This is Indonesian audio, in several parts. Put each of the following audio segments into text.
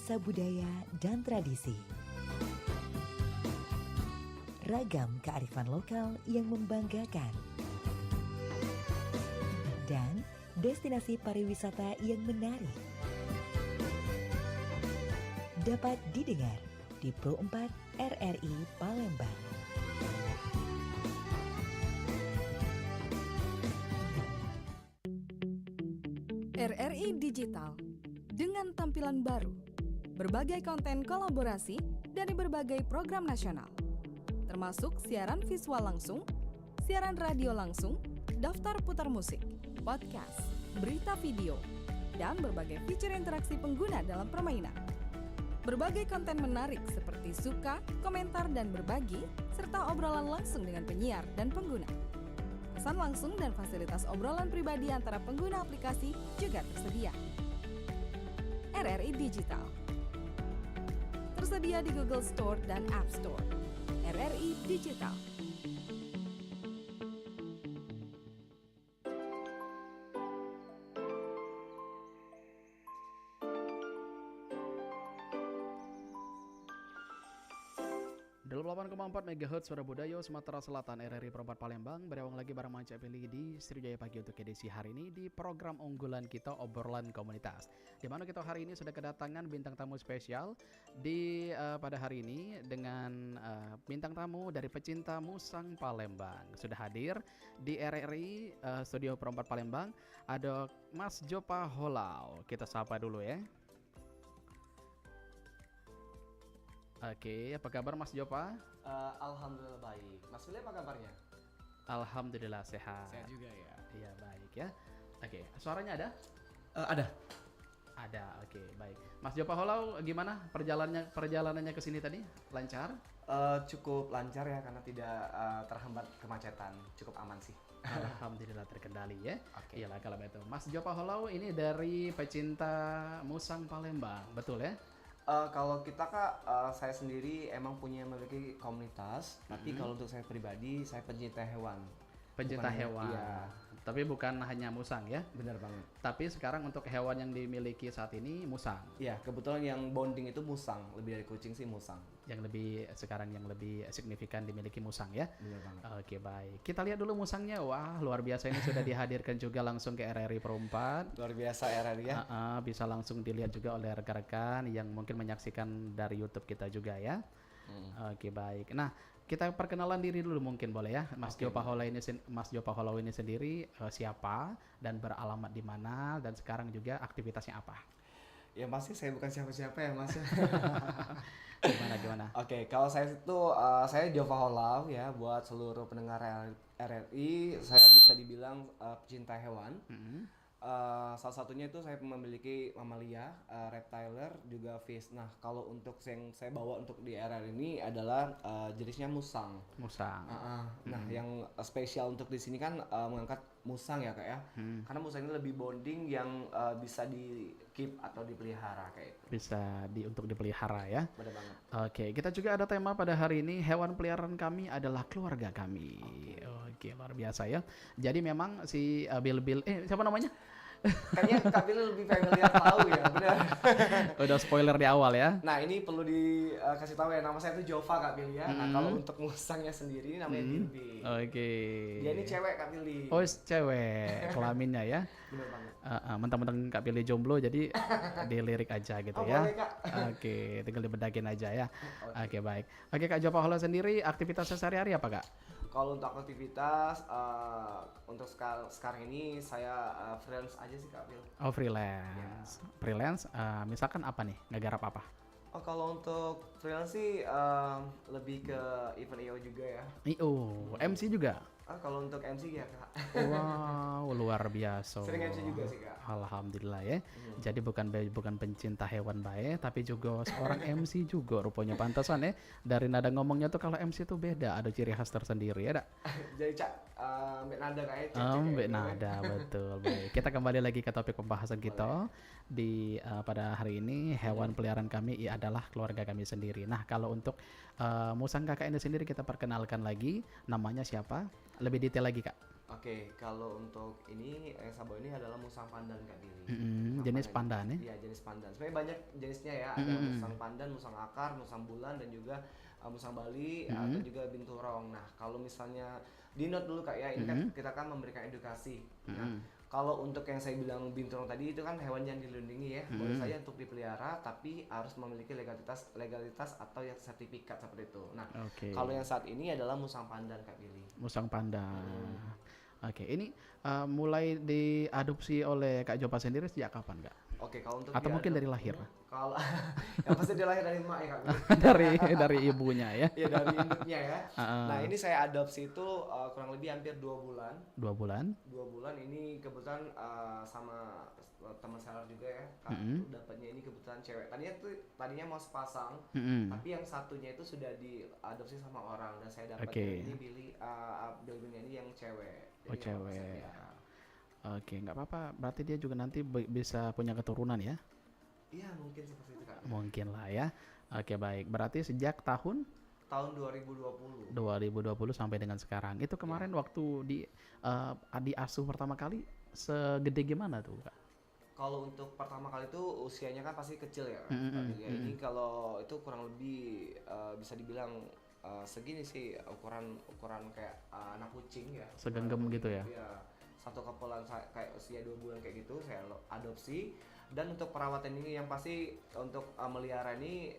nuansa budaya dan tradisi. Ragam kearifan lokal yang membanggakan. Dan destinasi pariwisata yang menarik. Dapat didengar di Pro 4 RRI Palembang. RRI Digital dengan tampilan baru, berbagai konten kolaborasi dari berbagai program nasional, termasuk siaran visual langsung, siaran radio langsung, daftar putar musik, podcast, berita video, dan berbagai fitur interaksi pengguna dalam permainan. Berbagai konten menarik seperti suka, komentar, dan berbagi, serta obrolan langsung dengan penyiar dan pengguna. Pesan langsung dan fasilitas obrolan pribadi antara pengguna aplikasi juga tersedia. RRI Digital tersedia di Google Store dan App Store. RRI Digital. Delapan 8,4 MHz Suara Budaya Sumatera Selatan, RRI Pro 4 Palembang. Berawang lagi bareng Manca Pilih di Sriwijaya Pagi untuk edisi hari ini di program unggulan kita Obrolan Komunitas, di mana kita hari ini sudah kedatangan bintang tamu spesial di pada hari ini dengan bintang tamu dari pecinta musang Palembang. Sudah hadir di RRI Studio Pro 4 Palembang ada Mas Jopa Holau. Kita sapa dulu ya. Oke, apa kabar Mas Jopa? Alhamdulillah baik. Mas Willy apa kabarnya? Alhamdulillah sehat. Sehat juga ya. Iya baik ya. Oke, suaranya ada? Ada. Ada. Oke, baik. Mas Jopa Holau, gimana perjalanannya ke sini tadi? Lancar? Cukup lancar ya karena tidak terhambat kemacetan. Cukup aman sih. Alhamdulillah terkendali ya. Oke. Iyalah kalau begitu. Mas Jopa Holau ini dari pecinta musang Palembang, betul ya? Kalau kita Kak, saya sendiri emang memiliki komunitas. Tapi kalau untuk saya pribadi, saya pencinta hewan. Pencinta Bukan, hewan. iya. Tapi bukan hanya musang ya. Benar banget. Tapi sekarang untuk hewan yang dimiliki saat ini musang. Iya, kebetulan yang bonding itu musang. Lebih dari kucing sih musang. Yang lebih signifikan dimiliki musang ya. Benar banget. Oke, baik. Kita lihat dulu musangnya. Wah, luar biasa, ini sudah dihadirkan juga langsung ke RRI Pro 4. Luar biasa RRI ya. Bisa langsung dilihat juga oleh rekan-rekan yang mungkin menyaksikan dari YouTube kita juga ya. Oke, baik. Nah, kita perkenalan diri dulu mungkin boleh ya. Mas Jopa Holau ini sendiri siapa dan beralamat di mana dan sekarang juga aktivitasnya apa? Ya pasti saya bukan siapa-siapa ya Mas. Gimana? Oke, kalau saya itu saya Jopa Holau ya, buat seluruh pendengar RRI, saya bisa dibilang pecinta hewan. Salah satunya itu saya memiliki mamalia, reptiler, juga fish. Nah, kalau untuk yang saya bawa untuk di RRI ini adalah jenisnya musang. Musang. Nah, yang spesial untuk di sini kan mengangkat musang ya Kak ya. Karena musang ini lebih bonding yang bisa di keep atau dipelihara kayak itu. Bisa untuk dipelihara ya. Benar banget. Oke, kita juga ada tema pada hari ini, hewan peliharaan kami adalah keluarga kami. Oke, luar biasa ya. Jadi memang si Bill siapa namanya? Kayaknya Kak Bill lebih familiar tahu ya, benar. Udah spoiler di awal ya. Nah, ini perlu dikasih tahu ya, nama saya itu Jova Kak Bill ya. Nah, kalau untuk musangnya sendiri namanya Bilby. Oke. Dia ini cewek Kak Billy. Oh, cewek kelaminnya ya. Benar banget. Mentang-mentang Kak Billy jomblo jadi dilirik aja gitu ya. Boleh, Kak. Oke, tinggal dibedakin aja ya. Oke, baik. Oke, Kak Jopa Holau sendiri aktivitasnya sehari-hari apa, Kak? Kalau untuk aktivitas untuk sekarang ini saya freelance aja sih Kak Bill. Oh, freelance. Ya. Freelance misalkan apa nih? Ngegarap apa? Oh, kalau untuk freelance sih lebih ke event IO juga ya. MC juga? Kalau untuk MC ya Kak. Wow, luar biasa. Sering MC juga sih Kak. Alhamdulillah ya. Jadi bukan pencinta hewan baik, tapi juga seorang MC juga rupanya, pantasan ya. Dari nada ngomongnya tuh kalau MC tuh beda, ada ciri khas tersendiri ya, Dak. Jadi Cak, Mbak Nada kayaknya. Mbak Nada, betul. Baik, kita kembali lagi ke topik pembahasan kita di pada hari ini. Hewan peliharaan kami adalah keluarga kami sendiri. Nah, kalau untuk musang kakak ini sendiri kita perkenalkan lagi, namanya siapa? Lebih detail lagi Kak. Oke, kalau untuk ini Sabo ini adalah musang pandan Kak Billy. Jenis pandan ya? Iya, jenis pandan. Sebenarnya banyak jenisnya ya. Ada musang pandan, musang akar, musang bulan dan juga musang Bali atau juga binturong. Nah, kalau misalnya di note dulu Kak ya, ini kan kita kan memberikan edukasi. Nah, kalau untuk yang saya bilang binturong tadi itu kan hewan yang dilindungi ya. Boleh saja untuk dipelihara tapi harus memiliki legalitas atau yang sertifikat seperti itu. Nah, kalau yang saat ini adalah musang pandan Kak Billy. Musang pandan. Oke, ini mulai diadopsi oleh Kak Jopa sendiri sejak kapan Kak? Oke, kalau untuk Atau mungkin dari lahir? Kalau yang pasti dia lahir dari emak ya Kak Billy. dari ibunya ya? Iya, dari induknya ya. Nah, ini saya adopsi itu kurang lebih hampir 2 bulan. 2 bulan? 2 bulan ini kebetulan sama teman saya juga ya. Kak, dapatnya ini kebetulan cewek. Tadinya mau sepasang, tapi yang satunya itu sudah diadopsi sama orang dan saya dapatnya ini babynya ini yang cewek. Oh, cewek. Oke, nggak apa-apa. Berarti dia juga nanti bisa punya keturunan ya? Iya, mungkin seperti itu Kak. Mungkin lah ya. Oke, baik. Berarti sejak tahun 2020 sampai dengan sekarang. Itu kemarin waktu diasuh pertama kali segede gimana tuh Kak? Kalau untuk pertama kali itu usianya kan pasti kecil ya. Ini kalau itu kurang lebih bisa dibilang segini sih ukuran kayak anak kucing ya. Segenggam gitu ya? Iya. Satu kepolan kayak usia 2 bulan kayak gitu saya adopsi. Dan untuk perawatan ini yang pasti untuk melihara ini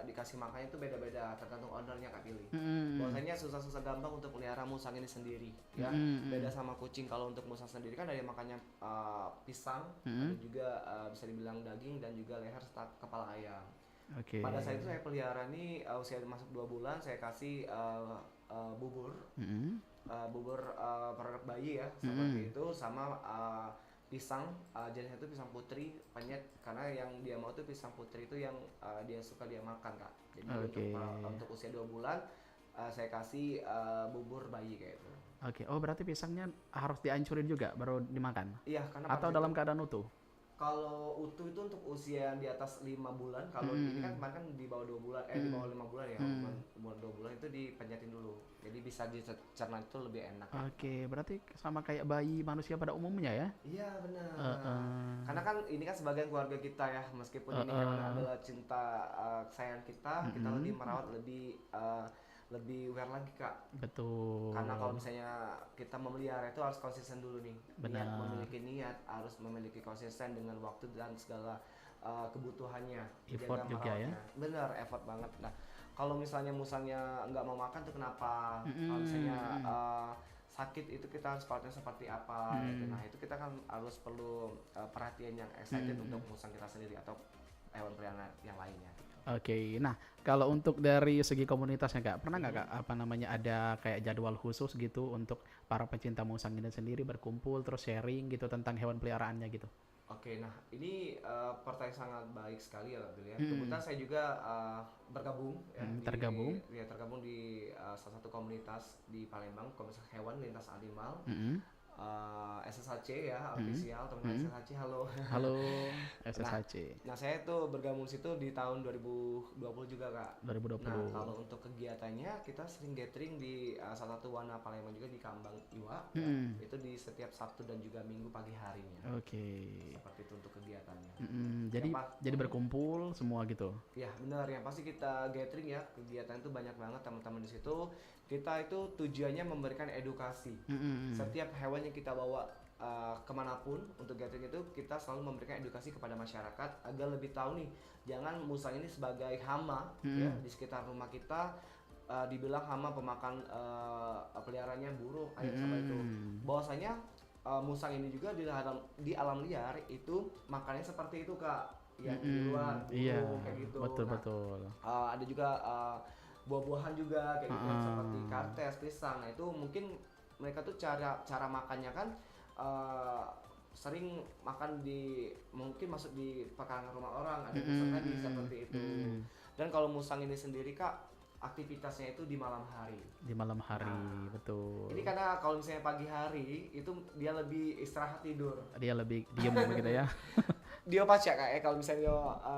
dikasih makannya itu beda-beda tergantung ownernya Kak Billy. Bahwasanya susah-susah gampang untuk melihara musang ini sendiri ya. Beda sama kucing. Kalau untuk musang sendiri kan dari makannya pisang, ada juga bisa dibilang daging dan juga leher serta kepala ayam. Pada saat itu saya pelihara ini usia masuk 2 bulan saya kasih bubur produk bayi ya seperti itu sama pisang jenisnya itu pisang putri penyet karena yang dia mau tuh pisang putri itu yang dia suka dia makan Kak. Jadi untuk usia 2 bulan saya kasih bubur bayi kayak itu. Oh berarti pisangnya harus dihancurin juga baru dimakan? Iya, karena atau dalam keadaan utuh? Kalau utuh itu untuk usia di atas 5 bulan. Kalau ini kan kemarin kan di bawah 2 bulan, di bawah 5 bulan ya. Umur 2 bulan itu dipenyetin dulu. Jadi bisa dicerna itu lebih enak. Berarti sama kayak bayi manusia pada umumnya ya? Iya, benar. Karena kan ini kan sebagian keluarga kita ya, meskipun ini hewan adalah cinta kesayangan kita lebih merawat, lebih aware lagi Kak. Betul. Karena kalau misalnya kita memelihara itu harus konsisten dulu nih. Memiliki niat, harus memiliki konsisten dengan waktu dan segala kebutuhannya. Effort juga ya. Bener, effort banget. Nah, kalau misalnya musangnya nggak mau makan tuh kenapa? Kalau misalnya sakit itu kita harus perawatnya seperti apa gitu. Nah, itu kita kan harus perlu perhatian yang excited untuk musang kita sendiri atau hewan peliharaan yang lainnya. Nah kalau untuk dari segi komunitasnya Kak, pernah nggak Kak ada kayak jadwal khusus gitu untuk para pecinta musang ini sendiri berkumpul terus sharing gitu tentang hewan peliharaannya gitu? Nah ini pertanyaan sangat baik sekali ya Kak Billy ya. Kebetulan saya juga bergabung ya, tergabung di salah satu komunitas di Palembang, komunitas hewan lintas animal. SSHC ya, official teman-teman SSHC, halo SSHC. Nah saya tuh bergabung situ di tahun 2020 juga Kak. 2020. Nah kalau untuk kegiatannya kita sering gathering di salah satu wana Palembang juga di Kambang Iwa ya, itu di setiap Sabtu dan juga Minggu pagi harinya. Seperti itu untuk kegiatannya. Jadi berkumpul semua gitu. Ya benar, yang pasti kita gathering ya, kegiatan itu banyak banget teman-teman di situ. Kita itu tujuannya memberikan edukasi. Setiap hewan yang kita bawa kemanapun untuk gathering itu kita selalu memberikan edukasi kepada masyarakat agar lebih tahu nih, jangan musang ini sebagai hama ya di sekitar rumah kita, dibilang hama pemakan peliharaannya burung ayam sama itu. Bahwasanya musang ini juga di alam liar itu makannya seperti itu Kak, yang di luar burung kayak gitu. Betul. Ada juga buah-buahan juga kayak gitu seperti kartes, pisang. Nah itu mungkin mereka tuh cara makannya kan sering makan mungkin masuk di pekarangan rumah orang, ada musang tadi seperti itu. Dan kalau musang ini sendiri Kak, aktivitasnya itu di malam hari. Betul. Ini karena kalau misalnya pagi hari itu dia lebih istirahat tidur. Dia lebih diem begitu ya. Dia pacak Kak, kalau misalnya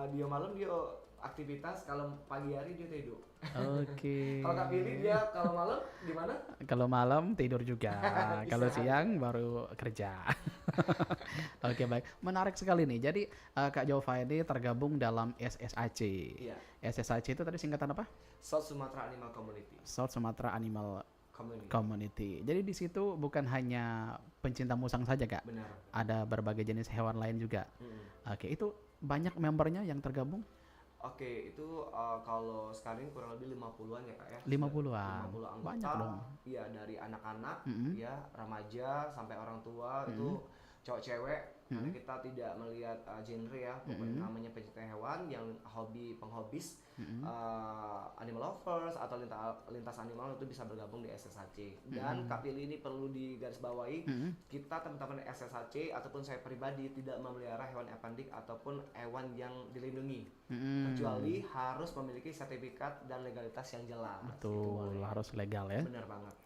dia malam dia aktivitas, kalau pagi hari dia tidur. Oke. Kalau Kak Billy dia kalau malam gimana? Kalau malam tidur juga, kalau Bisa. siang baru kerja. Oke, baik, menarik sekali nih. Jadi Kak Jova ini tergabung dalam SSAC. Iya. SSAC itu tadi singkatan apa? South Sumatra Animal Community. South Sumatra Animal Community. Community. Jadi di situ bukan hanya pencinta musang saja, Kak. Benar. Ada berbagai jenis hewan lain juga. Mm. Oke, itu banyak membernya yang tergabung? Oke, itu kalau sekarang kurang lebih 50-an ya Kak ya. 50-an. 50 anggota. Banyak dong. Iya, dari anak-anak, Mm-mm. ya, remaja sampai orang tua itu cowok cewek. Karena kita tidak melihat genre ya, pokoknya namanya pencinta hewan yang penghobis, animal lovers atau lintas animal itu bisa bergabung di SSAC. Dan Kak Pilih ini perlu digarisbawahi, kita teman-teman SSAC ataupun saya pribadi tidak memelihara hewan ependik ataupun hewan yang dilindungi, kecuali harus memiliki sertifikat dan legalitas yang jelas. Itu Betul, boleh. harus legal ya. Benar banget.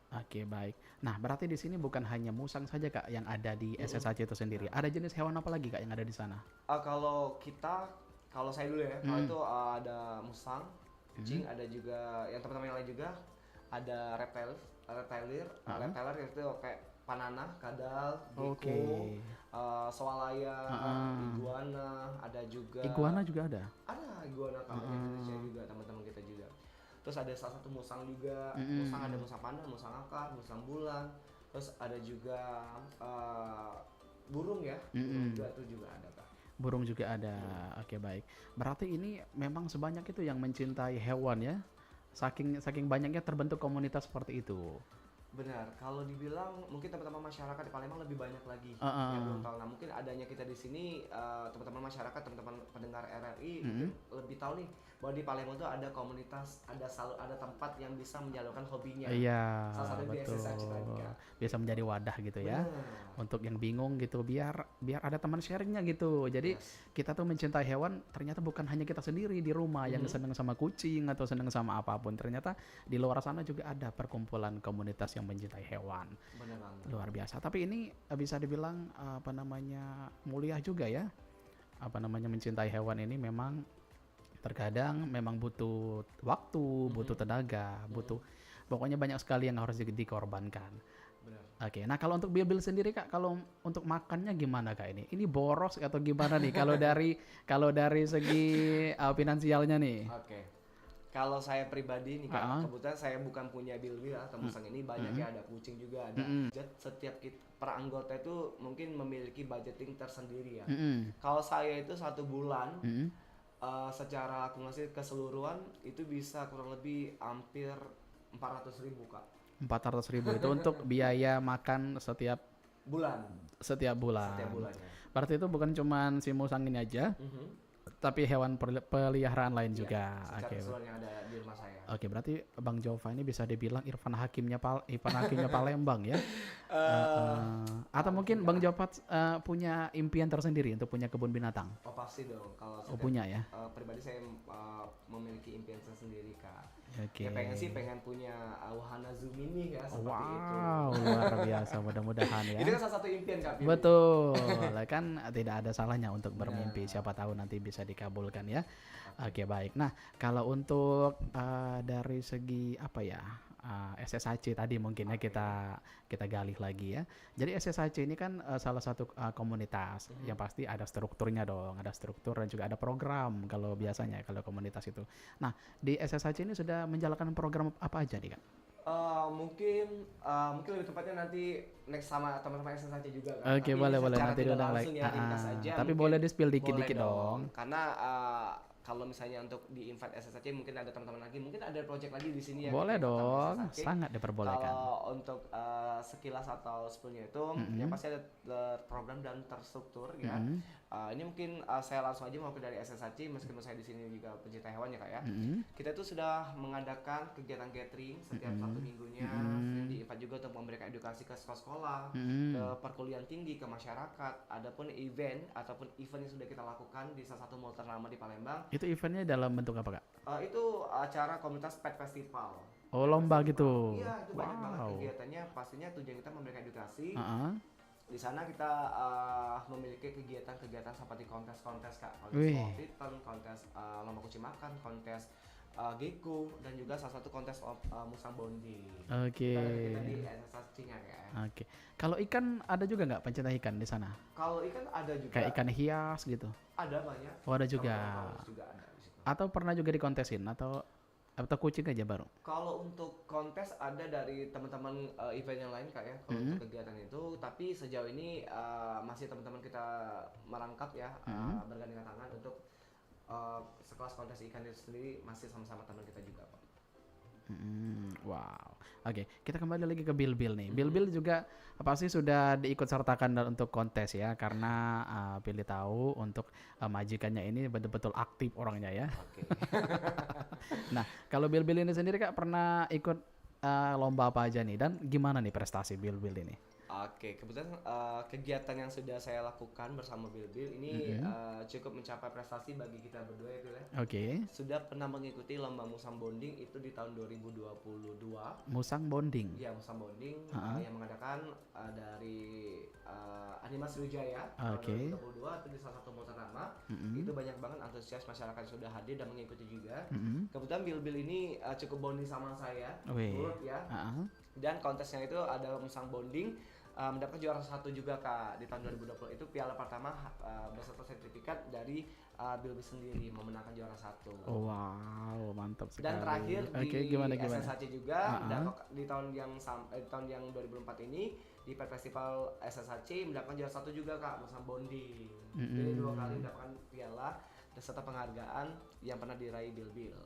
Oke, baik. Nah, berarti di sini bukan hanya musang saja, Kak, yang ada di SSAC itu sendiri. Ada jenis hewan apa lagi, Kak, yang ada di sana? Kalau saya dulu ya, kalau itu ada musang, kucing, ada juga yang teman-teman yang lain juga, ada reptiler itu kayak panana, kadal, gecko, Oke. swalaya, iguana, ada juga. Iguana juga ada? Ada iguana kalau di Indonesia juga, teman-teman kita juga. Terus ada salah satu musang juga, musang ada musang panah, musang akar, musang bulan. Terus ada juga burung ya, burung juga itu juga ada Kak. Burung juga ada. Oke, baik. Berarti ini memang sebanyak itu yang mencintai hewan ya? Saking banyaknya terbentuk komunitas seperti itu. Benar, kalau dibilang mungkin teman-teman masyarakat di Palembang lebih banyak lagi yang belum tahu. Nah mungkin adanya kita di sini, teman-teman masyarakat, teman-teman pendengar RRI mungkin lebih tahu nih bahwa di Palembang itu ada komunitas, ada tempat yang bisa menyalurkan hobinya. Iya, Salah satu di betul. SSAC tadi Kak. Bisa menjadi wadah gitu ya. Benar. Untuk yang bingung gitu, biar ada teman sharingnya gitu. Jadi kita tuh mencintai hewan ternyata bukan hanya kita sendiri di rumah yang seneng sama kucing atau seneng sama apapun. Ternyata di luar sana juga ada perkumpulan komunitas yang mencintai hewan. Benar banget. Luar biasa. Tapi ini bisa dibilang mulia juga ya. Mencintai hewan ini memang terkadang memang butuh waktu, butuh tenaga, butuh pokoknya banyak sekali yang harus dikorbankan. Benar. Oke, nah kalau untuk Bill sendiri Kak, kalau untuk makannya gimana Kak ini? Ini boros atau gimana nih kalau dari segi finansialnya nih? Oke. Kalau saya pribadi nih Kak, kebetulan saya bukan punya bil-bil atau musang ini, banyak ya, ada kucing juga ada. Setiap per anggota itu mungkin memiliki budgeting tersendiri ya. Kalau saya itu 1 bulan secara akumulasi keseluruhan itu bisa kurang lebih hampir 400.000 Kak. 400.000 itu untuk biaya makan setiap bulan. Setiap bulan. Setiap bulannya. Berarti itu bukan cuma si musang ini aja, tapi hewan peliharaan lain juga. Secara Oke. keseluruhan yang ada di rumah saya. Oke, berarti Bang Jova ini bisa dibilang Irfan Hakimnya Palembang ya. Atau mungkin Bang Jova punya impian tersendiri untuk punya kebun binatang. Oh pasti dong. Kalau Punya ya. pribadi saya memiliki impian tersendiri Kak. Oke. Ya pengen punya wahana zoom ini ya seperti itu. Wow, luar biasa. Mudah-mudahan ya. Itu kan salah satu impian Kak. Pilih. Betul, kan tidak ada salahnya untuk bermimpi. Siapa tahu nanti bisa dikabulkan ya. Oke, baik. Nah, kalau untuk dari segi SSAC tadi mungkin ya kita gali lagi ya. Jadi SSAC ini kan salah satu komunitas yang pasti ada strukturnya dong, ada struktur dan juga ada program kalau biasanya kalau komunitas itu. Nah, di SSAC ini sudah menjalankan program apa aja nih Kak? Mungkin lebih tepatnya nanti next sama teman-teman SSAC juga kan. Oke, Tapi boleh secara nanti tidak udah langsung ya, ringkas saja, tapi mungkin boleh di-spill boleh dikit-dikit dong. Karena kalau misalnya untuk di invite SSAC mungkin ada teman-teman lagi, mungkin ada project lagi di sini yang Boleh kita invite dong, SSAC. sangat diperbolehkan. Kalau untuk sekilas atau sebelumnya itu yang pasti ada program dan terstruktur ya. Ini mungkin saya langsung aja mau dari SSAC, meskipun saya di sini juga pencinta hewan ya Kak ya. Kita itu sudah mengadakan kegiatan gathering setiap 1 minggunya, di invite juga untuk memberikan edukasi ke sekolah-sekolah, ke perkuliahan tinggi, ke masyarakat. Adapun event ataupun event yang sudah kita lakukan di salah satu mall ternama di Palembang. Itu eventnya dalam bentuk apa Kak? Itu acara komunitas pet festival. Oh, lomba gitu. Iya, itu banyak banget kegiatannya. Pastinya tujuan kita memberikan edukasi Di sana kita memiliki kegiatan-kegiatan seperti kontes-kontes Kak, kontes Wih. lomba piton, kontes lomba kucing makan, kontes Gecko, dan juga salah satu kontes musang bonding. Oke. Kita di SSC-nya ya. Oke. Kalau ikan ada juga nggak pencinta ikan di sana? Kalau ikan ada juga. Kayak ikan hias gitu. Ada banyak. Oh, ada juga. Kalau paus juga ada di situ. Atau pernah juga dikontesin atau kucing aja baru? Kalau untuk kontes ada dari teman-teman event yang lain Kak ya, kalau untuk kegiatan itu, tapi sejauh ini masih teman-teman kita merangkap ya, bergandengan tangan untuk sekelas kontes ikan itu sendiri masih sama-sama teman kita juga Pak. Wow. Oke, kita kembali lagi ke Bill nih. Bill juga pasti sudah diikut sertakan untuk kontes ya, karena Billy tahu untuk majikannya ini betul-betul aktif orangnya ya. Oke. Nah, kalau Bill ini sendiri Kak pernah ikut lomba apa aja nih, dan gimana nih prestasi Bill ini? Oke, kebetulan kegiatan yang sudah saya lakukan bersama Bill ini cukup mencapai prestasi bagi kita berdua ya Bill ya. Oke. Sudah pernah mengikuti lomba musang bonding itu di tahun 2022. Musang bonding. Ya, musang bonding yang mengadakan dari Animas Sriwijaya Oke. tahun 2022 itu di salah satu mall ternama. Itu banyak banget antusias masyarakat yang sudah hadir dan mengikuti juga. Kebetulan Bill ini cukup bonding sama saya, Wih. turut ya. Dan kontesnya itu ada musang bonding, mendapatkan juara 1 juga Kak di tahun 2020. Itu piala pertama beserta sertifikat dari Bill sendiri memenangkan juara 1. Oh, wow, mantap sekali. Dan terakhir Oke, di gimana? SSHC juga di tahun yang 2004 ini di festival SSHC mendapatkan juara 1 juga Kak, musang bonding. Jadi 2 kali mendapatkan piala serta penghargaan yang pernah diraih Bill.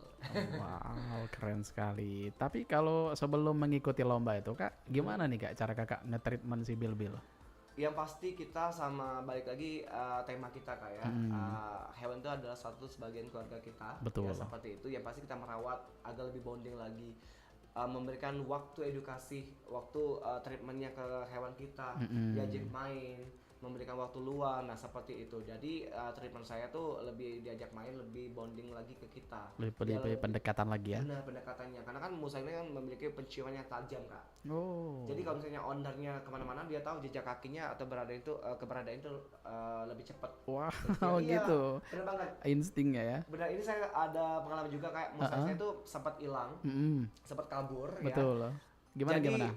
Wow, keren sekali. Tapi kalau sebelum mengikuti lomba itu Kak, gimana nih Kak cara Kakak nge-treatment si Bill? Yang pasti kita sama balik lagi tema kita Kak ya. Hewan itu adalah satu sebagian keluarga kita. Betul. Ya, seperti itu. Yang pasti kita merawat agar lebih bonding lagi. Memberikan waktu edukasi, waktu treatmentnya ke hewan kita, diajak main, memberikan waktu luang, nah seperti itu. Jadi treatment saya tuh lebih diajak main, lebih bonding lagi ke kita. Lebih pendekatan lagi ya? Benar, pendekatannya. Karena kan musang ini kan memiliki penciuman yang tajam Kak. Oh. Jadi kalau misalnya ownernya kemana-mana dia tahu jejak kakinya atau keberadaan itu lebih cepat. Wow, Iya, gitu. benar banget. Instingnya ya? Benar, ini saya ada pengalaman juga kayak musang saya tuh sempat hilang, sempat kabur ya. Betul. Gimana?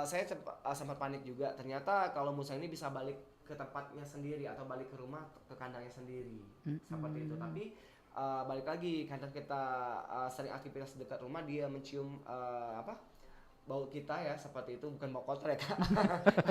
Saya sempat panik juga. Ternyata kalau musang ini bisa balik ke tempatnya sendiri atau balik ke rumah ke kandangnya sendiri, seperti itu. Tapi balik lagi, kadang kita sering aktivitas dekat rumah, dia mencium bau kita ya, seperti itu. Bukan bau kotor ya Kak,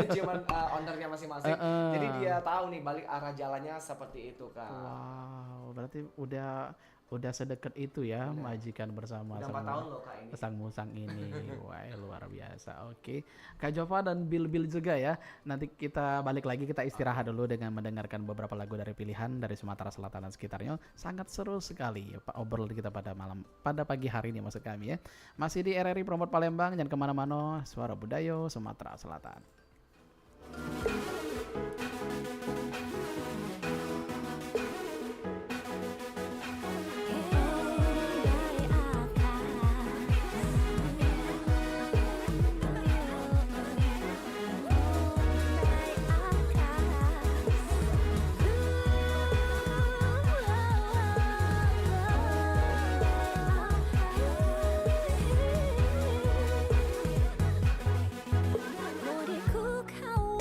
menciuman ownernya masing-masing. Jadi dia tahu nih balik arah jalannya, seperti itu Kak. Wow, berarti udah sedekat itu ya majikan bersama Udah 4 tahun loh Kak ini. sang musang ini. Wah, luar biasa. Oke, Kak Jova dan Bill juga ya. Nanti kita balik lagi, kita istirahat dulu dengan mendengarkan beberapa lagu dari pilihan dari Sumatera Selatan dan sekitarnya. Sangat seru sekali Pak obrolan kita pada pagi hari ini maksud kami ya. Masih di RRI Promote Palembang, jangan kemana-mana. Suara Budaya Sumatera Selatan. Bodiku kau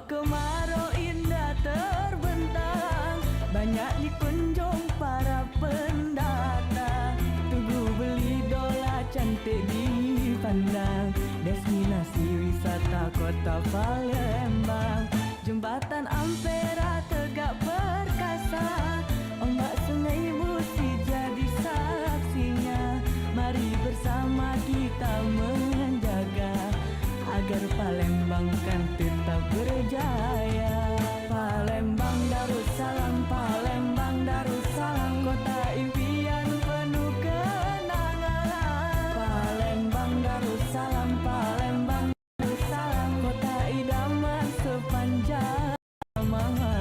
kemarau indah terbentang, banyak dikunjung para pendatang. Tugu beli dola cantik dipandang, destinasi wisata kota Palembang. Jembatan Ampera tegak perkasa, ombak sungai Musi jadi saksinya. Mari bersama kita menjaga agar Palembang kan tetap berjaya. Palembang Darussalam, Palembang Darussalam, kota impian penuh kenangan. Palembang Darussalam, Palembang Darussalam, kota idaman sepanjang zaman.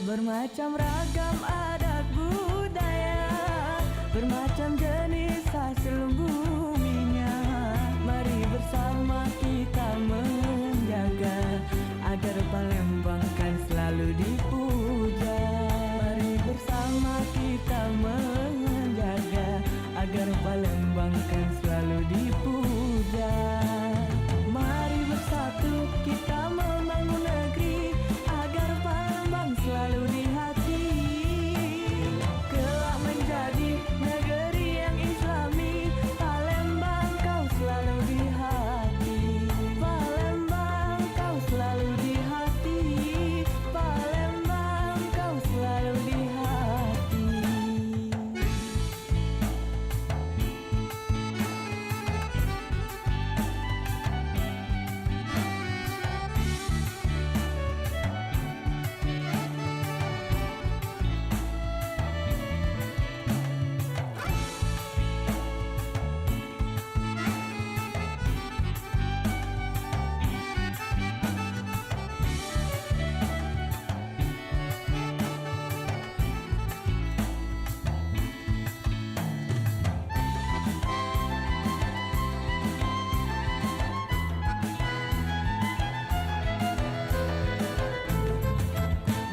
Bermacam ragam adat budaya, bermacam jenis hasil buminya. Mari bersama kita menjaga agar Palembang kan selalu dipuja. Mari bersama kita menjaga agar Palembang kan selalu dipuja. Mari bersatu kita membangun negeri agar Palembang selalu di hati. Kelak menjadi negeri yang islami, Palembang kau selalu di hati. Palembang kau selalu di hati. Palembang kau selalu di hati.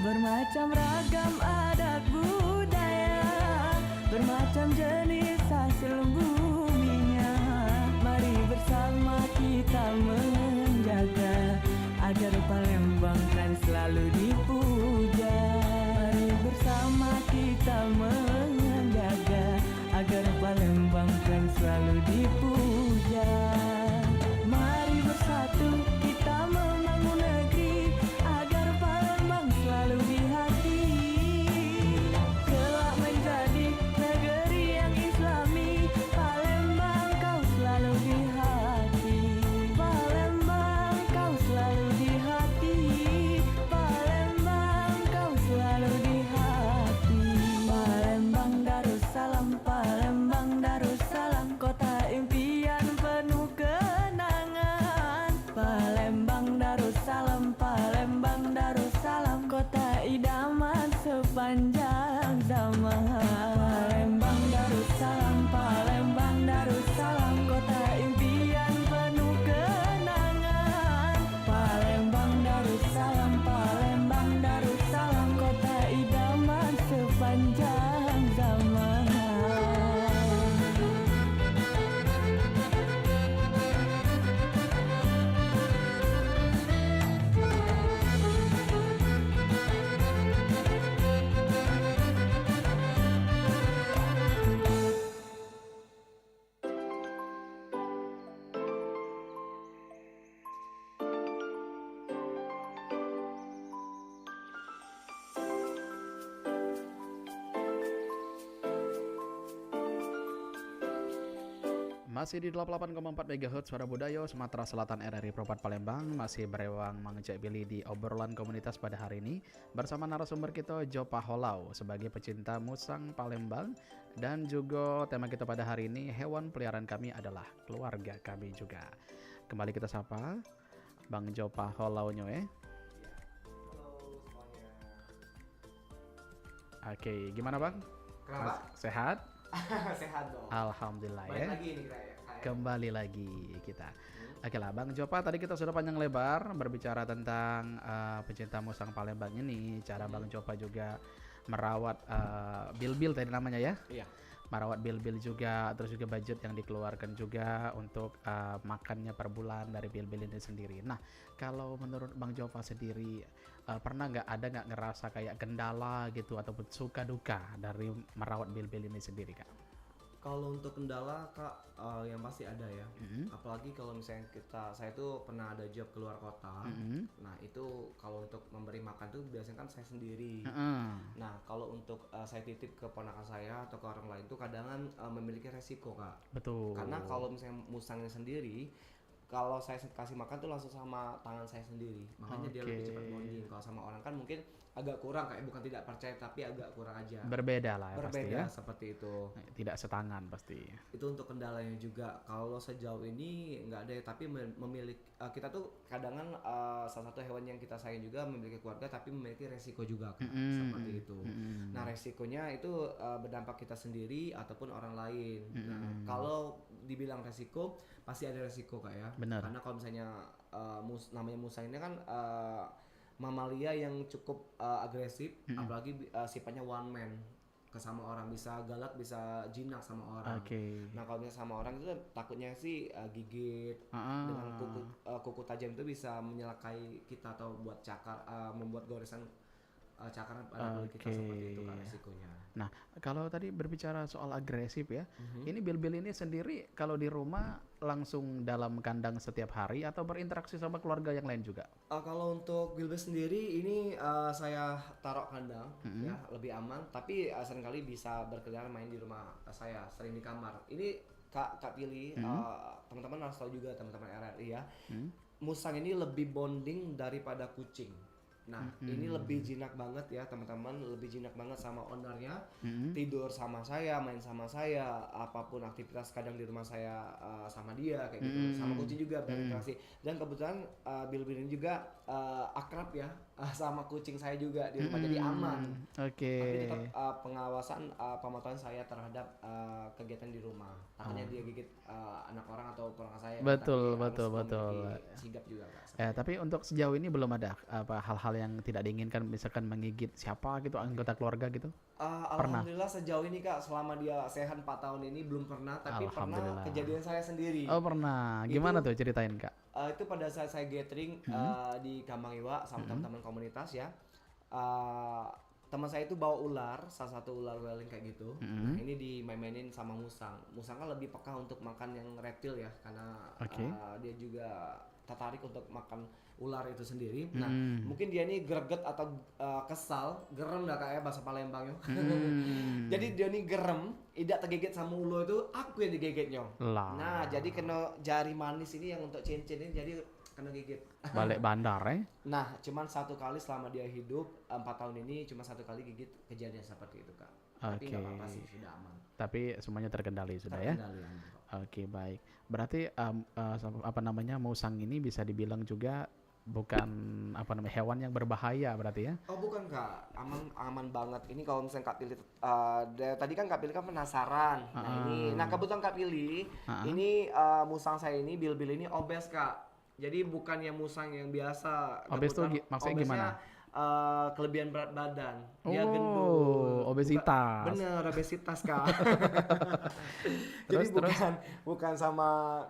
Bermacam ragam adat budaya, bermacam jenis hasil buminya. Mari bersama kita menjaga agar Palembang kan selalu dipuja. Mari bersama kita menjaga agar Palembang kan selalu dipuja. Mari bersatu kita membangun negeri agar Palembang selalu di hati. Kelak menjadi negeri yang islami, Palembang kau selalu di hati. Palembang kau selalu di hati. Palembang kau selalu di hati. Palembang Darussalam, Palembang Darussalam, kota impian penuh kenangan. Palembang Darussalam, Palembang Darussalam, kota idaman sepanjang zaman. Palembang Darussalam, Palembang Darussalam, kota impian penuh kenangan. Palembang Darussalam, Palembang Darussalam, kota idaman sepanjang zaman. Masih di 88,4 MHz Suara Budaya Sumatera Selatan RRI Propat Palembang. Masih berewang mengecek Billy di obrolan komunitas pada hari ini bersama narasumber kita Jopa Holau sebagai pecinta musang Palembang. Dan juga tema kita pada hari ini, hewan peliharaan kami adalah keluarga kami juga. Kembali kita sapa Bang Jopa Holau nyoe. Halo semuanya. Oke, gimana Bang? Kenapa? Sehat? Sehat dong. Alhamdulillah Balik ya. lagi nih kita ya. Kembali lagi kita. Oke lah Bang Jopa, tadi kita sudah panjang lebar berbicara tentang pecinta musang Palembang ini, cara Bang Jopa juga merawat bil-bil tadi namanya ya. Iya. merawat bil-bil juga, terus juga budget yang dikeluarkan juga untuk makannya per bulan dari bil-bil ini sendiri. Nah, kalau menurut Bang Jova sendiri, pernah nggak ngerasa kayak kendala gitu ataupun suka duka dari merawat bil-bil ini sendiri, Kak? Kalau untuk kendala Kak, yang pasti ada ya. Apalagi kalau misalnya saya tuh pernah ada job keluar kota. Nah itu kalau untuk memberi makan tuh biasanya kan saya sendiri. Nah kalau untuk saya titip ke ponakan saya atau ke orang lain tuh kadang memiliki resiko Kak. Betul. Karena kalau misalnya musangnya sendiri, kalau saya kasih makan tuh langsung sama tangan saya sendiri, makanya dia lebih cepat bonding. Kalau sama orang kan mungkin agak kurang, kayak bukan tidak percaya tapi agak kurang aja. Berbeda lah ya, pasti Berbeda ya. seperti itu. Tidak setangan pasti. Itu untuk kendalanya juga. Kalau sejauh ini nggak ada, tapi memiliki kita tuh kadangan salah satu hewan yang kita sayang juga memiliki keluarga tapi memiliki resiko juga Kak. Seperti itu. Nah resikonya itu berdampak kita sendiri ataupun orang lain. Nah kalau dibilang resiko pasti ada resiko Kak ya. Benar. Karena kalau misalnya namanya musang ini kan mamalia yang cukup agresif, apalagi sifatnya one man ke sama orang, bisa galak bisa jinak sama orang. Nah kalau misalnya sama orang itu takutnya sih gigit dengan kuku tajam itu bisa menyelakai kita atau buat cakar, membuat goresan cakaran pada kulit kita, seperti itu Kak resikonya. Nah, kalau tadi berbicara soal agresif ya, ini bil-bil ini sendiri kalau di rumah langsung dalam kandang setiap hari atau berinteraksi sama keluarga yang lain juga? Kalau untuk bil-bil sendiri ini saya taruh kandang ya, lebih aman, tapi seringkali bisa berkeliaran main di rumah saya, sering di kamar. Ini Kak pilih teman-teman harus tahu juga, teman-teman RRI ya. Musang ini lebih bonding daripada kucing. Nah ini lebih jinak banget ya teman-teman, lebih jinak banget sama ownernya, tidur sama saya, main sama saya, apapun aktivitas kadang di rumah saya sama dia kayak gitu, sama kucing juga berinteraksi. Dan kebetulan bil-bil ini juga akrab ya sama kucing saya juga di rumah, jadi aman. Tapi tetap pengawasan pemantauan saya terhadap kegiatan di rumah, takutnya dia gigit anak orang atau keluarga saya. Betul. Sigap juga Kak. Tapi untuk sejauh ini belum ada hal-hal yang tidak diinginkan, misalkan menggigit siapa gitu, anggota keluarga gitu? Alhamdulillah sejauh ini Kak, selama dia sehat 4 tahun ini belum pernah, tapi pernah kejadian saya sendiri. Oh pernah, gimana tuh ceritain Kak? Itu pada saat saya gathering di Kambang Iwa sama teman-teman komunitas ya. Teman saya itu bawa ular, salah satu ular weling kayak gitu. Nah, ini dimain-mainin sama musang. Musang kan lebih peka untuk makan yang reptil ya, karena dia juga tertarik untuk makan ular itu sendiri. Nah, mungkin dia ini greget atau kesal, gerem dah kayak bahasa Palembang yo. Jadi dia ini gerem, tidak tergigit sama ular itu, aku yang digigitnya. Nah, jadi kena jari manis ini yang untuk cincin ini, jadi kena gigit. Balik bandar Nah, cuman satu kali selama dia hidup 4 tahun ini, cuma satu kali gigit, kejadian seperti itu Kak. Tapi nggak apa-apa sih, sudah aman. Tapi semuanya terkendali sudah ya? Oke, baik. Berarti musang ini bisa dibilang juga bukan hewan yang berbahaya berarti ya? Oh bukan Kak, aman banget. Ini kalau misalnya Kak Pilih tadi kan Kak Pilih kan penasaran. Nah kebetulan Kak Pilih ini musang saya ini, bil-bil ini obes Kak. Jadi bukan yang musang yang biasa. Obes tuh maksudnya gimana? Kelebihan berat badan, dia gendut, obesitas. Bener, obesitas Kak. Jadi bukan sama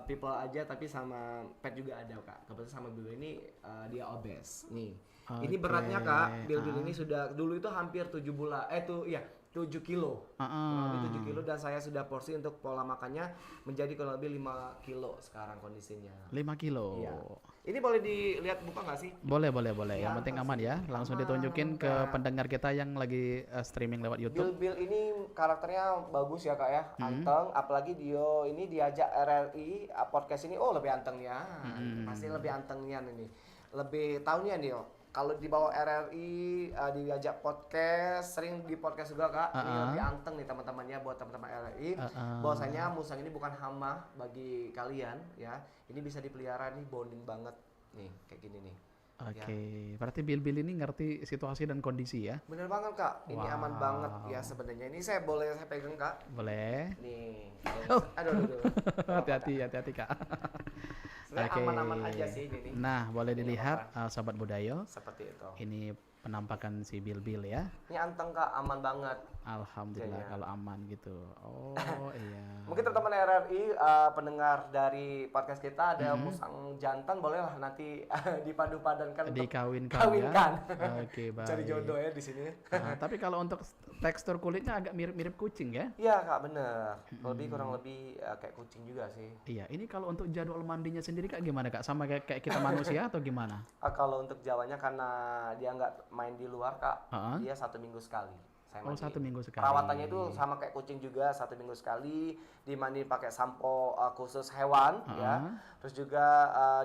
people aja, tapi sama pet juga ada Kak. Kebetulan sama bil ini dia obes. Nih, ini beratnya Kak, bil ini sudah dulu itu hampir 7 kilo. Kurang lebih 7 kilo, dan saya sudah porsi untuk pola makannya menjadi kurang lebih 5 kilo sekarang kondisinya. 5 kilo. Iya. Ini boleh dilihat buka nggak sih? Boleh. Yang penting aman ya. Langsung ditunjukin ke pendengar kita yang lagi streaming lewat YouTube. Bil ini karakternya bagus ya Kak ya, anteng. Apalagi dia ini diajak RRI podcast ini, lebih anteng ya. Pasti lebih antengnya ini. Lebih tahunnya nih kalau dibawa RRI diajak podcast, sering di podcast juga Kak. Ini lebih anteng nih teman-temannya, buat teman-teman RRI. Bahwasanya musang ini bukan hama bagi kalian ya. Ini bisa dipelihara nih, bonding banget nih kayak gini nih. Berarti bil-bil ini ngerti situasi dan kondisi ya? Bener banget Kak, ini aman banget ya sebenarnya. Ini saya pegang Kak? Boleh. Nih. Aduh. Hati-hati Kak. Sebenarnya aman-aman aja sih ini nih. Nah, boleh dilihat Sobat Budayo. Seperti itu. Ini penampakan si bil-bil ya. Ini anteng Kak, aman banget. Alhamdulillah Kayaknya. kalau aman gitu. Oh iya. Mungkin teman-teman RRI pendengar dari podcast kita ada musang jantan, bolehlah nanti dipadu padankan untuk Dikawinkan kawinkan. ya. Oke, Cari baik. jodoh ya di sini. Tapi kalau untuk tekstur kulitnya agak mirip-mirip kucing ya. Iya Kak, bener. Kurang lebih kayak kucing juga sih. Iya, ini kalau untuk jadwal mandinya sendiri Kak gimana Kak? Sama kayak kita manusia atau gimana? Kalau untuk Jawanya karena dia nggak main di luar Kak, Heeh. dia 1 minggu sekali. Saya Oh, mandiin. 1 minggu sekali. Perawatannya itu sama kayak kucing juga, 1 minggu sekali. Dimandiin pakai sampo khusus hewan, ya. Terus juga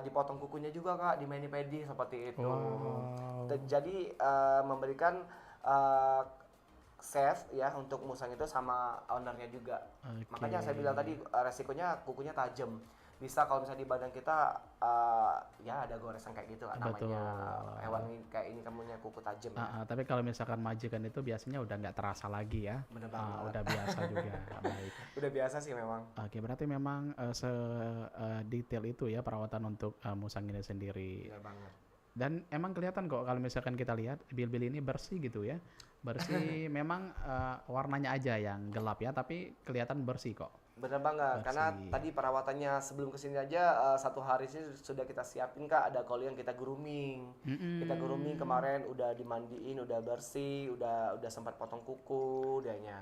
dipotong kukunya juga Kak, di mani pedi seperti itu. Wow. Jadi memberikan safe ya untuk musang itu sama ownernya juga. Oke. Makanya saya bilang tadi resikonya kukunya tajam. Bisa kalau misalnya di badan kita ya ada goresan kayak gitu Betul. namanya hewan ini, kayak ini kamunya kuku tajam ya. Tapi kalau misalkan majikan itu biasanya udah nggak terasa lagi ya. Bener banget. Udah biasa juga. Baik. Udah biasa sih memang. Oke, berarti memang detail itu ya perawatan untuk musang ini sendiri. Bener banget. Dan emang kelihatan kok kalau misalkan kita lihat bil-bil ini bersih gitu ya. Bersih memang warnanya aja yang gelap ya, tapi kelihatan bersih kok. Bener banget, karena Bersih. tadi perawatannya sebelum kesini aja 1 hari sih sudah kita siapin Kak, ada koli yang kita grooming. Kita grooming kemarin udah dimandiin, udah bersih, udah sempat potong kuku dianya.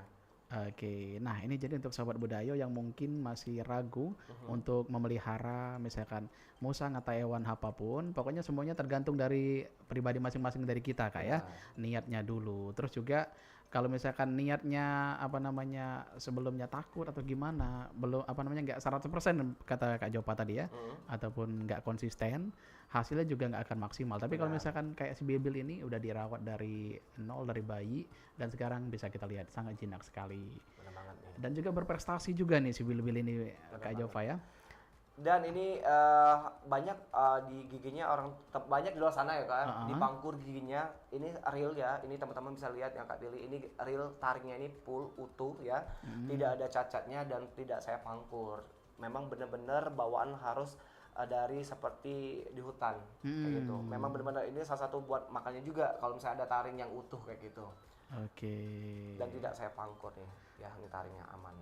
Oke, nah ini jadi untuk sobat Budayo yang mungkin masih ragu untuk memelihara misalkan musang atau hewan apapun, pokoknya semuanya tergantung dari pribadi masing-masing dari kita Kak ya, niatnya dulu. Terus juga kalau misalkan niatnya apa namanya sebelumnya takut atau gimana, belum apa namanya nggak 100% kata Kak Jopa tadi ya, ataupun nggak konsisten, hasilnya juga nggak akan maksimal. Tapi kalau misalkan kayak si Bibil ini udah dirawat dari nol, dari bayi, dan sekarang bisa kita lihat sangat jinak sekali. Bener banget nih. Dan juga berprestasi juga nih si Bibil ini Kak Jopa ya. Dan ini banyak di giginya banyak di luar sana ya Kak, di pangkur giginya ini real ya, ini teman-teman bisa lihat yang Kak pilih, ini real, taringnya ini full utuh ya, tidak ada cacatnya dan tidak saya pangkur. Memang benar-benar bawaan harus dari seperti di hutan kayak gitu. Memang benar-benar ini salah satu buat makannya juga kalau misalnya ada taring yang utuh kayak gitu. Oke. Dan tidak saya pangkur nih, ya ini taringnya aman.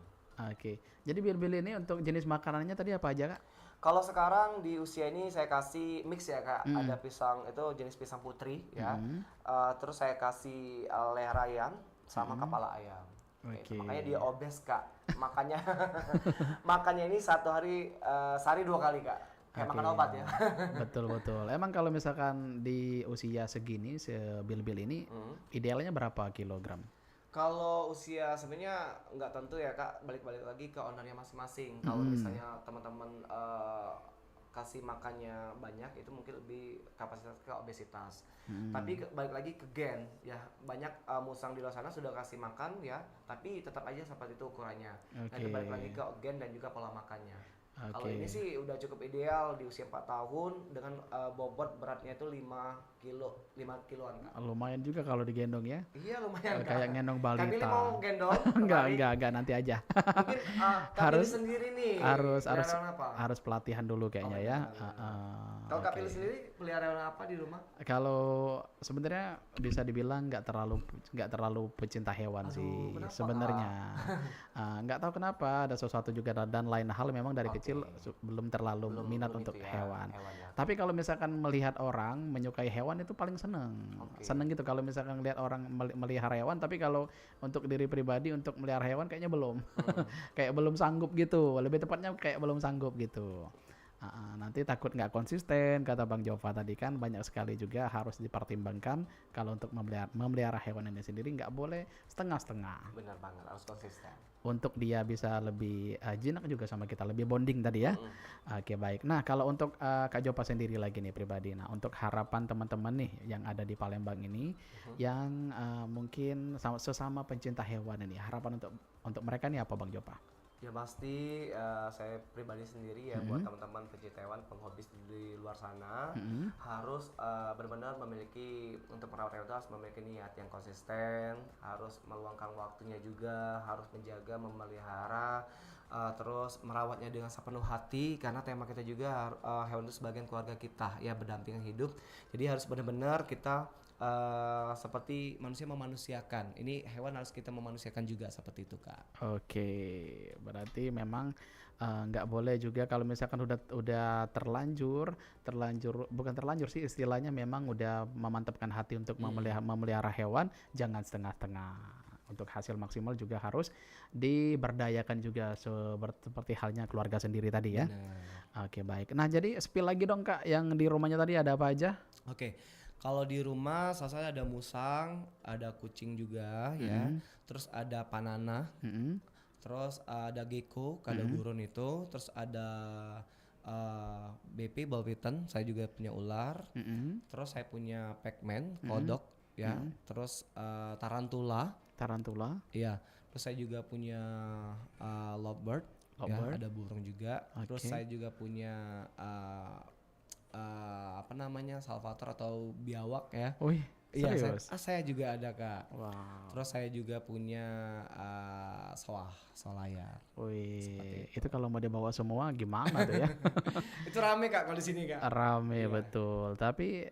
Oke. Jadi Bibil ini untuk jenis makanannya tadi apa aja Kak? Kalau sekarang di usia ini saya kasih mix ya Kak, ada pisang itu jenis pisang putri ya, terus saya kasih leher ayam sama kepala ayam. Oke. Makanya dia obes Kak, makanya ini 1 hari sehari 2 kali Kak, kayak makan obat ya. Betul. Emang kalau misalkan di usia segini, Bibil ini idealnya berapa kilogram? Kalau usia sebenarnya nggak tentu ya Kak, balik-balik lagi ke ownernya masing-masing. Kalau misalnya teman-teman kasih makannya banyak, itu mungkin lebih kapasitas ke obesitas. Tapi balik lagi ke gen ya, banyak musang di luar sana sudah kasih makan ya, tapi tetap aja seperti itu ukurannya. Nah itu balik lagi ke gen dan juga pola makannya. Kalau ini sih udah cukup ideal di usia 4 tahun dengan bobot beratnya itu 5 kiloan Kak. Lumayan juga kalau digendong ya. Iya lumayan Kak. Kayak gendong Kak Billy balita. mau gendong? Enggak, nanti aja. Mungkin Kak Billy sendiri nih. harus peliharaan apa? harus pelatihan dulu kayaknya ya. Kalau Kak Billy sendiri peliharaan apa di rumah? Kalau sebenarnya bisa dibilang nggak terlalu pecinta hewan sih kenapa, sebenarnya. Nggak tahu kenapa, ada sesuatu juga dan lain hal memang dari kecil belum terlalu minat belum untuk itu ya, hewan. ya. Tapi kalau misalkan melihat orang menyukai hewan itu paling seneng. Seneng gitu kalau misalkan lihat orang melihara hewan, tapi kalau untuk diri pribadi untuk melihara hewan kayaknya belum. Kayak belum sanggup gitu. Lebih tepatnya kayak belum sanggup gitu. Nanti takut nggak konsisten, kata Bang Jova tadi kan banyak sekali juga harus dipertimbangkan kalau untuk memelihara hewan ini sendiri nggak boleh setengah-setengah. Benar banget, harus konsisten. Untuk dia bisa lebih jinak juga sama kita, lebih bonding tadi ya. Oke baik. Nah kalau untuk Kak Jova sendiri lagi nih pribadi, nah untuk harapan teman-teman nih yang ada di Palembang ini, yang mungkin sesama pencinta hewan ini, harapan untuk mereka nih apa Bang Jova? Ya pasti saya pribadi sendiri ya buat teman-teman pecinta hewan, penghobis di luar sana harus benar-benar memiliki untuk merawat hewan itu harus memiliki niat yang konsisten, harus meluangkan waktunya juga, harus menjaga, memelihara, terus merawatnya dengan sepenuh hati karena tema kita juga hewan itu sebagian keluarga kita ya, berdampingan hidup. Jadi harus benar-benar kita seperti manusia memanusiakan. Ini hewan harus kita memanusiakan juga seperti itu, Kak. Oke, berarti memang nggak boleh juga kalau misalkan udah terlanjur bukan terlanjur sih istilahnya, memang udah memantapkan hati untuk memelihara hewan, jangan setengah-setengah. Untuk hasil maksimal juga harus diberdayakan juga seperti halnya keluarga sendiri tadi ya. Benar. Oke, baik. Nah, jadi spill lagi dong Kak, yang di rumahnya tadi ada apa aja? Oke, kalau di rumah saya ada musang, ada kucing juga ya, terus ada panana, Mm-mm. terus ada gecko, kada gurun itu, terus ada BP ball python, saya juga punya ular, Mm-mm. terus saya punya pacman, kodok ya, terus tarantula, ya, terus saya juga punya lovebird, ya, Lovebird. ada burung juga, terus Oke. saya juga punya apa namanya salvator atau biawak ya. Wih, Iya, serius? saya juga ada, Kak. Wow. Terus saya juga punya layar. Wih, itu kalau mau dibawa semua gimana tuh ya? Itu rame, Kak, kalau di sini, Kak. Rame Iya. betul. Tapi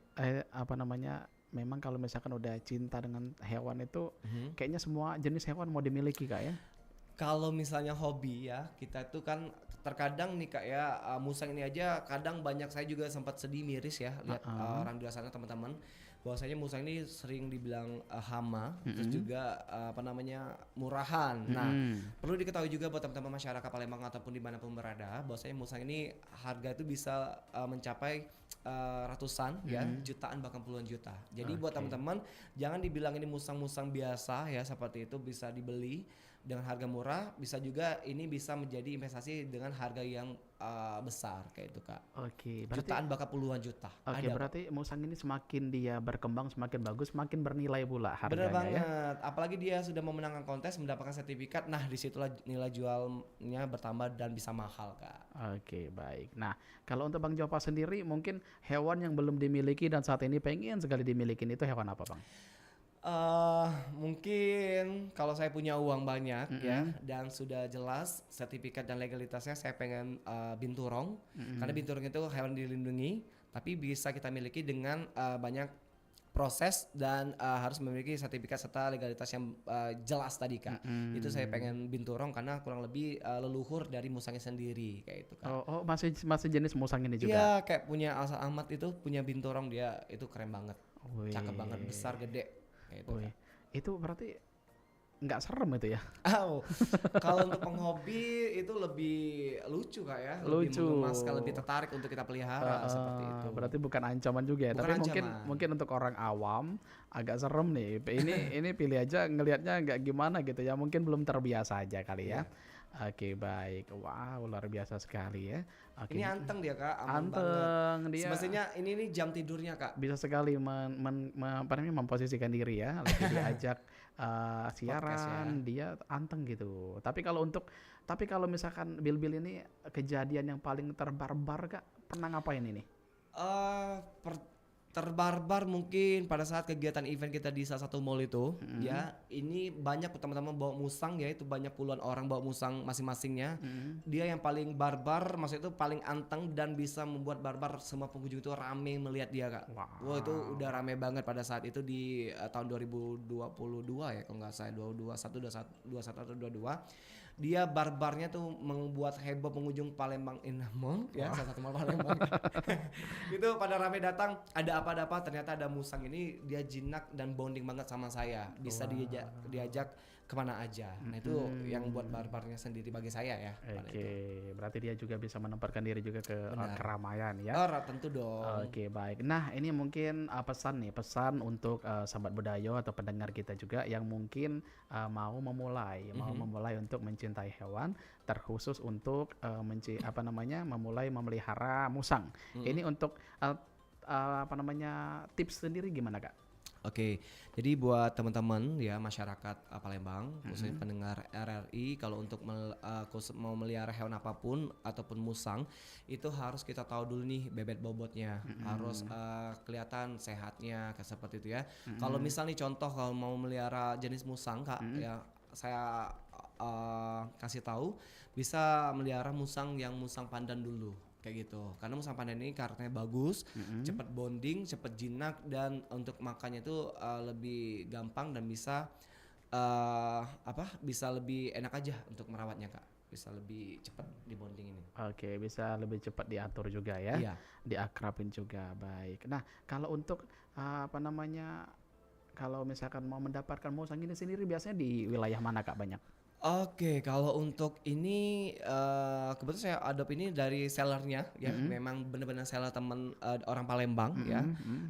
apa namanya? Memang kalau misalkan udah cinta dengan hewan itu, kayaknya semua jenis hewan mau dimiliki Kak ya? Kalau misalnya hobi ya, kita itu kan terkadang nih Kak ya, musang ini aja kadang banyak saya juga sempat sedih miris ya lihat orang di luar sana teman-teman, bahwasanya musang ini sering dibilang hama, terus juga apa namanya murahan. Nah, perlu diketahui juga buat teman-teman masyarakat Palembang ataupun dimanapun berada, bahwasanya musang ini harga itu bisa mencapai ratusan ya, jutaan bahkan puluhan juta. Jadi buat teman-teman jangan dibilang ini musang-musang biasa ya, seperti itu bisa dibeli dengan harga murah, bisa juga ini bisa menjadi investasi dengan harga yang besar kayak itu Kak. Oke, berarti Jutaan bahkan puluhan juta. oke, Ada, Pak. berarti musang ini semakin dia berkembang semakin bagus, semakin bernilai pula Bener harganya banget. ya. Apalagi dia sudah memenangkan kontes mendapatkan sertifikat. Nah, disitulah nilai jualnya bertambah dan bisa mahal Kak. Oke, baik. Nah, kalau untuk Bang Jova sendiri mungkin hewan yang belum dimiliki dan saat ini pengen sekali dimiliki itu hewan apa Bang? Mungkin kalau saya punya uang banyak ya dan sudah jelas sertifikat dan legalitasnya, saya pengen binturong, karena binturong itu hewan dilindungi tapi bisa kita miliki dengan banyak proses dan harus memiliki sertifikat serta legalitas yang jelas tadi Kak. Itu saya pengen binturong karena kurang lebih leluhur dari musangnya sendiri kayak itu Kak. Oh, masih jenis musang ini juga. Iya, kayak punya Alsa Ahmad itu punya binturong, dia itu keren banget. Wih. Cakep banget, besar, gede kayak itu Wih, Kak. itu berarti nggak serem itu ya? Kalau untuk penghobi itu lebih lucu Kak ya, lebih Lucu. menggemaskan, lebih tertarik untuk kita pelihara seperti itu. Berarti bukan ancaman juga ya, Bukan tapi ancaman. mungkin untuk orang awam agak serem nih. Ini pilih aja ngelihatnya nggak gimana gitu ya, mungkin belum terbiasa aja kali ya. Oke, baik. Wow, luar biasa sekali ya. Oke. Ini anteng dia Kak, aman Anteng banget. dia. Semestinya ini jam tidurnya Kak. Bisa sekali apa namanya, memposisikan diri ya, lagi diajak siaran, dia anteng gitu. Tapi kalau misalkan Bil ini kejadian yang paling terbarbar Kak, pernah ngapain ini? Terbarbar mungkin pada saat kegiatan event kita di salah satu mall itu ya, ini banyak teman-teman bawa musang ya, itu banyak puluhan orang bawa musang masing-masingnya. Dia yang paling barbar, maksudnya itu paling anteng dan bisa membuat barbar semua pengunjung itu rame melihat dia Kak. Wah, itu udah rame banget pada saat itu di tahun 2022 ya kalau nggak salah, 21 atau 22. Dia barbarnya tuh membuat heboh pengunjung Palembang Indah Mall ya, salah satu mall Palembang. Itu pada rame datang, ada apa ternyata ada musang ini, dia jinak dan bonding banget sama saya, bisa diajak kemana aja. Nah itu yang buat barbarnya sendiri bagi saya ya. Oke, berarti dia juga bisa menempatkan diri juga ke keramaian ya. Tentu dong. Oke, baik. Nah, ini mungkin pesan untuk sahabat Budayo atau pendengar kita juga yang mungkin mau memulai untuk mencintai hewan, terkhusus untuk memulai memelihara musang. Ini untuk tips sendiri gimana Kak? Oke, jadi buat teman-teman ya masyarakat Palembang, khususnya pendengar RRI, kalau untuk mau melihara hewan apapun ataupun musang, itu harus kita tahu dulu nih bebet bobotnya, harus kelihatan sehatnya kayak seperti itu ya. Kalau misalnya contoh kalau mau melihara jenis musang Kak, ya saya kasih tahu bisa melihara musang yang musang pandan dulu. kayak gitu. Karena musang pandan ini karakternya bagus, cepat bonding, cepat jinak, dan untuk makannya itu lebih gampang dan bisa bisa lebih enak aja untuk merawatnya Kak. Bisa lebih cepat di bonding ini. Oke, bisa lebih cepat diatur juga ya. Iya. Diakrabin juga, baik. Nah, kalau untuk kalau misalkan mau mendapatkan musang ini sendiri biasanya di wilayah mana Kak banyak? Oke, kalau untuk ini kebetulan saya adopt ini dari sellernya ya, memang benar-benar seller teman orang Palembang ya.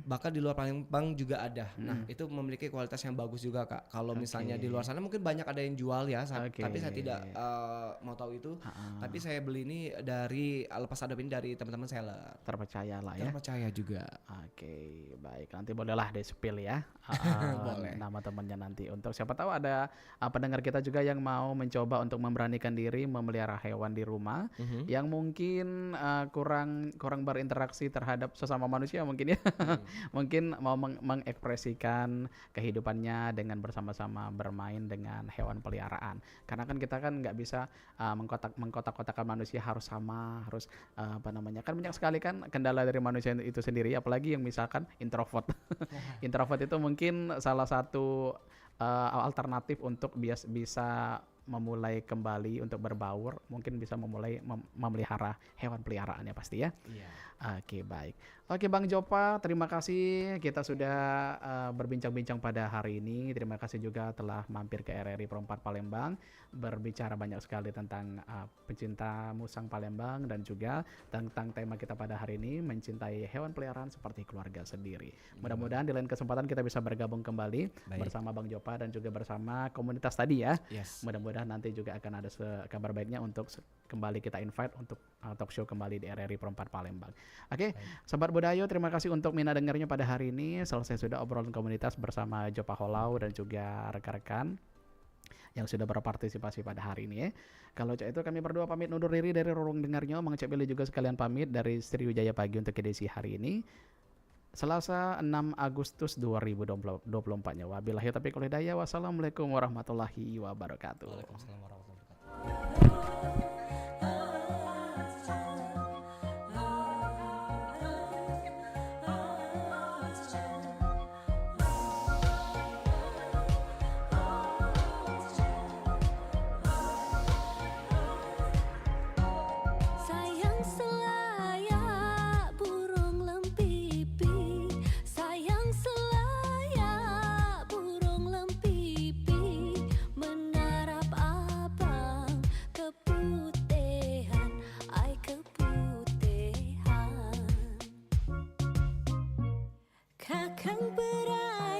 Bahkan di luar Palembang juga ada. Nah, itu memiliki kualitas yang bagus juga Kak. Kalau misalnya di luar sana mungkin banyak ada yang jual ya, tapi saya tidak mau tahu itu. Tapi saya beli ini dari lepas adopt ini dari teman-teman seller. Terpercaya lah ya. Terpercaya juga. Oke, baik. Nanti bolehlah di-spill ya. Boleh. Nama temannya nanti. Untuk siapa tahu ada pendengar kita juga yang mau mencoba untuk memberanikan diri memelihara hewan di rumah yang mungkin kurang berinteraksi terhadap sesama manusia mungkin ya. Mungkin mau mengekspresikan kehidupannya dengan bersama-sama bermain dengan hewan peliharaan. Karena kan kita kan nggak bisa mengkotak-kotakan manusia harus sama, harus kan banyak sekali kan kendala dari manusia itu sendiri, apalagi yang misalkan introvert. Introvert itu mungkin salah satu alternatif untuk bisa memulai kembali untuk berbaur, mungkin bisa memulai memelihara hewan peliharaan ya pasti ya. Iya. Oke, baik. Oke Bang Jopa, terima kasih kita sudah berbincang-bincang pada hari ini. Terima kasih juga telah mampir ke RRI Pro 4 Palembang, berbicara banyak sekali tentang pencinta musang Palembang dan juga tentang tema kita pada hari ini, mencintai hewan peliharaan seperti keluarga sendiri. Mudah-mudahan di lain kesempatan kita bisa bergabung kembali bersama Bang Jopa dan juga bersama komunitas tadi ya. Yes. Mudah-mudahan nanti juga akan ada kabar baiknya untuk kembali kita invite untuk talk show kembali di RRI Pro 4 Palembang. Oke, Sobat Budayo, terima kasih untuk minat dengarnya pada hari ini. Selesai sudah obrolan komunitas bersama Jopa Holau dan juga rekan-rekan yang sudah berpartisipasi pada hari ini ya. Kalau itu kami berdua pamit undur diri dari ruang dengarnya. Mang Cek Billy juga sekalian pamit dari Sriwijaya Pagi untuk edisi hari ini. Selasa 6 Agustus 2024-nya. Wabillahi taufiq wal hidayah. Wassalamualaikum warahmatullahi wabarakatuh. Waalaikumsalam warahmatullahi wabarakatuh. Sayang selayak burung lempipi, sayang selayak burung lempipi, menarap abang keputihan, ai keputihan. Kakang berani